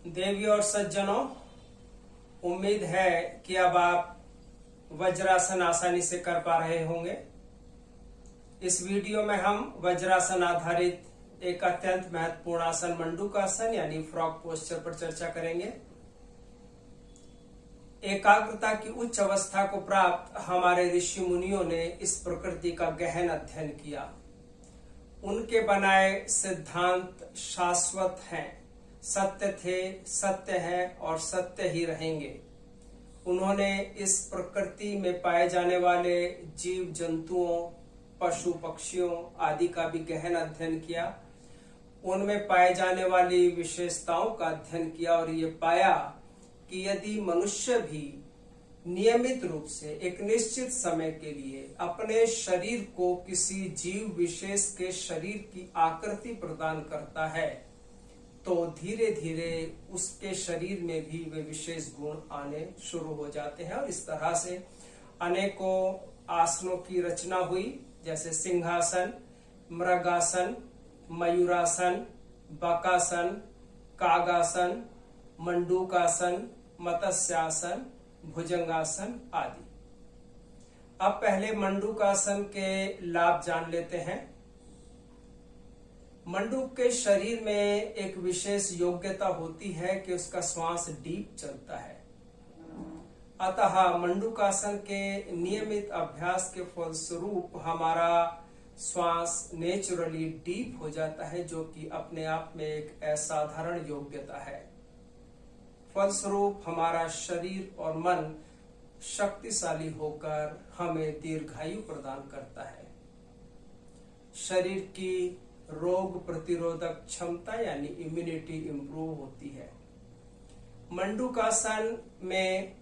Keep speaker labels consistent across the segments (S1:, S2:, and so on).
S1: देवी और सज्जनों, उम्मीद है कि अब आप वज्रासन आसानी से कर पा रहे होंगे। इस वीडियो में हम वज्रासन आधारित एक अत्यंत महत्वपूर्ण आसन मंडूकासन यानी फ्रॉग पोस्चर पर चर्चा करेंगे। एकाग्रता की उच्च अवस्था को प्राप्त हमारे ऋषि मुनियों ने इस प्रकृति का गहन अध्ययन किया। उनके बनाए सिद्धांत शाश्वत हैं, सत्य थे, सत्य हैं और सत्य ही रहेंगे। उन्होंने इस प्रकृति में पाए जाने वाले जीव जंतुओं, पशु पक्षियों आदि का भी गहन अध्ययन किया। उनमें पाए जाने वाली विशेषताओं का अध्ययन किया और ये पाया कि यदि मनुष्य भी नियमित रूप से एक निश्चित समय के लिए अपने शरीर को किसी जीव विशेष के शरीर की आकृति प्रदान करता है तो धीरे धीरे उसके शरीर में भी वे विशेष गुण आने शुरू हो जाते हैं। और इस तरह से अनेकों आसनों की रचना हुई, जैसे सिंहासन, मृगासन, मयूरासन, बकासन, कागासन, मंडूकासन, मत्स्यासन, भुजंगासन आदि। अब पहले मंडूकासन के लाभ जान लेते हैं। मंडूक के शरीर में एक विशेष योग्यता होती है कि उसका श्वास डीप चलता है। अतः मंडूकासन के नियमित अभ्यास के फलस्वरूप हमारा श्वास नेचुरली डीप हो जाता है, जो कि अपने आप में एक असाधारण योग्यता है। फलस्वरूप हमारा शरीर और मन शक्तिशाली होकर हमें दीर्घायु प्रदान करता है। शरीर की रोग प्रतिरोधक क्षमता यानी इम्यूनिटी इंप्रूव होती है। मंडूकासन में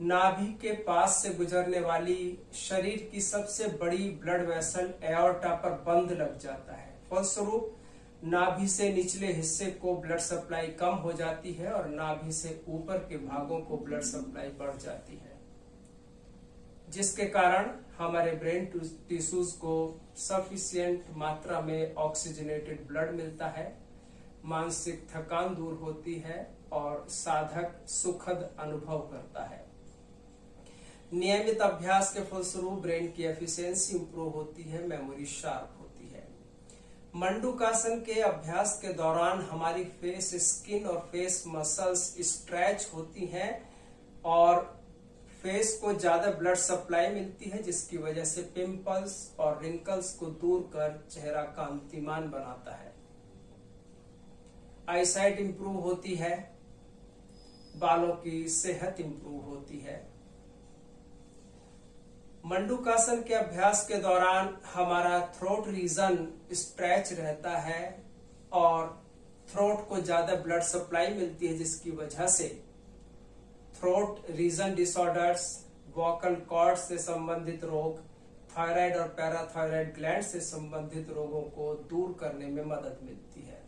S1: नाभि के पास से गुजरने वाली शरीर की सबसे बड़ी ब्लड वेसल एओर्टा पर बंध लग जाता है। फलस्वरूप नाभि से निचले हिस्से को ब्लड सप्लाई कम हो जाती है और नाभि से ऊपर के भागों को ब्लड सप्लाई बढ़ जाती है, जिसके कारण हमारे ब्रेन टिश्यूज को सफिशिएंट मात्रा में ऑक्सीजनेटेड ब्लड मिलता है, मानसिक थकान दूर होती है और साधक सुखद अनुभव करता है। नियमित अभ्यास के फलस्वरूप ब्रेन की एफिशिएंसी इंप्रूव होती है, मेमोरी शार्प होती है। मंडूकासन के अभ्यास के दौरान हमारी फेस स्किन और फेस मसल्स स्ट्रेच होती हैं और फेस को ज्यादा ब्लड सप्लाई मिलती है, जिसकी वजह से पिंपल्स और रिंकल्स को दूर कर चेहरा कांतिमान बनाता है। आईसाइट इंप्रूव होती है, बालों की सेहत इंप्रूव होती है। मंडूकासन के अभ्यास के दौरान हमारा थ्रोट रीजन स्ट्रेच रहता है और थ्रोट को ज्यादा ब्लड सप्लाई मिलती है, जिसकी वजह से throat region disorders, vocal cord से संबंधित रोग, थायराइड और पैराथायराइड ग्लैंड से संबंधित रोगों को दूर करने में मदद मिलती है।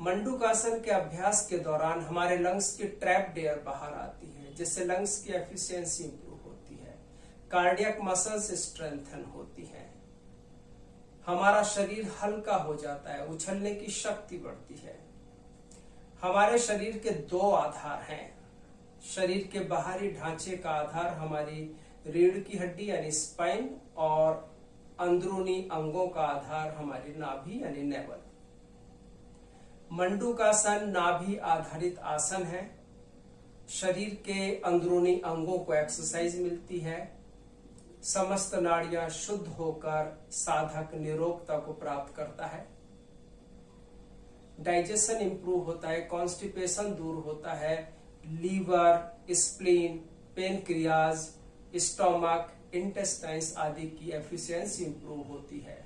S1: मंडूकासन के अभ्यास के दौरान हमारे लंग्स की ट्रैप्ड एयर बाहर आती है, जिससे लंग्स की एफिशिएंसी इंप्रूव होती है, कार्डियक मसल्स स्ट्रेंथन होती है, हमारा शरीर हल्का हो जाता है, उछलने की शक्ति बढ़ती है। हमारे शरीर के दो आधार हैं। शरीर के बाहरी ढांचे का आधार हमारी रीढ़ की हड्डी यानी स्पाइन और अंदरूनी अंगों का आधार हमारी नाभि यानी नेवल। मंडूकासन नाभि आधारित आसन है। शरीर के अंदरूनी अंगों को एक्सरसाइज मिलती है, समस्त नाड़ियां शुद्ध होकर साधक निरोगता को प्राप्त करता है, डाइजेशन इंप्रूव होता है, कॉन्स्टिपेशन दूर होता है, liver, spleen, pancreas, stomach, intestines आदि की एफिशिएंसी इंप्रूव होती है।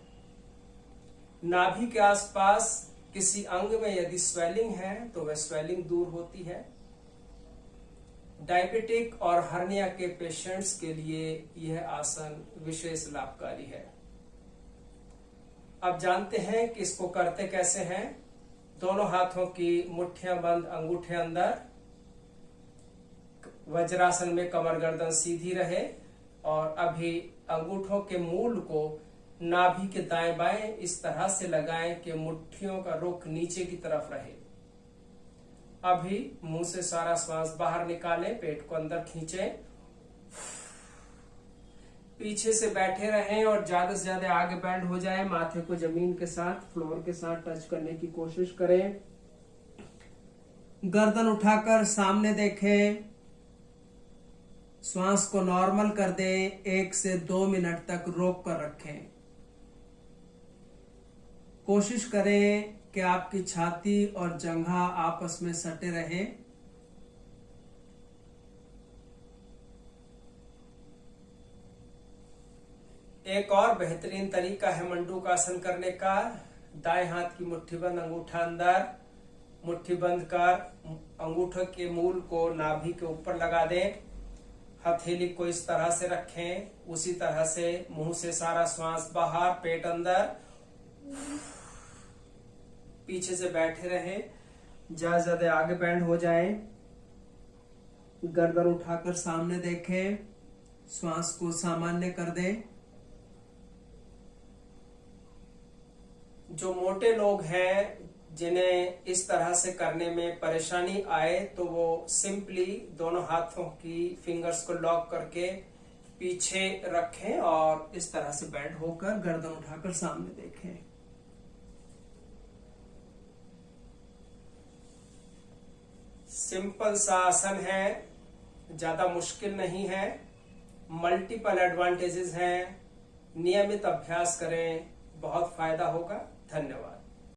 S1: नाभि के आसपास किसी अंग में यदि स्वेलिंग है तो वह स्वेलिंग दूर होती है। डायबिटिक और हर्निया के पेशेंट्स के लिए यह आसन विशेष लाभकारी है। अब जानते हैं कि इसको करते कैसे हैं। दोनों हाथों की मुट्ठियां बंद, अंगूठे अंदर, वज्रासन में कमर गर्दन सीधी रहे और अभी अंगूठों के मूल को नाभि के दाएं बाएं इस तरह से लगाएं कि मुट्ठियों का रुख नीचे की तरफ रहे। अभी मुंह से सारा श्वास बाहर निकालें, पेट को अंदर खींचें, पीछे से बैठे रहें और ज्यादा से ज्यादा आगे बेंड हो जाए। माथे को जमीन के साथ, फ्लोर के साथ टच करने की कोशिश करें। गर्दन उठाकर सामने देखें। श्वास को नॉर्मल कर दें। 1 से 2 मिनट तक रोक कर रखें। कोशिश करें कि आपकी छाती और जंघा आपस में सटे रहे। एक और बेहतरीन तरीका है मंडूकासन करने का। दाएं हाथ की मुट्ठी बंद, अंगूठा अंदर, मुट्ठी बंद कर अंगूठे के मूल को नाभि के ऊपर लगा दें। हथेली को इस तरह से रखें। उसी तरह से मुंह से सारा श्वास बाहर, पेट अंदर, पीछे से बैठे रहें। ज्यादा से ज्यादा आगे बेंड हो जाएं। गर्दन उठाकर सामने देखें। श्वास को सामान्य कर दें। जो मोटे लोग हैं जिन्हें इस तरह से करने में परेशानी आए तो वो सिंपली दोनों हाथों की फिंगर्स को लॉक करके पीछे रखें और इस तरह से बेंड होकर गर्दन उठाकर सामने देखें। सिंपल सा आसन है, ज्यादा मुश्किल नहीं है। मल्टीपल एडवांटेजेस हैं। नियमित अभ्यास करें, बहुत फायदा होगा। धन्यवाद।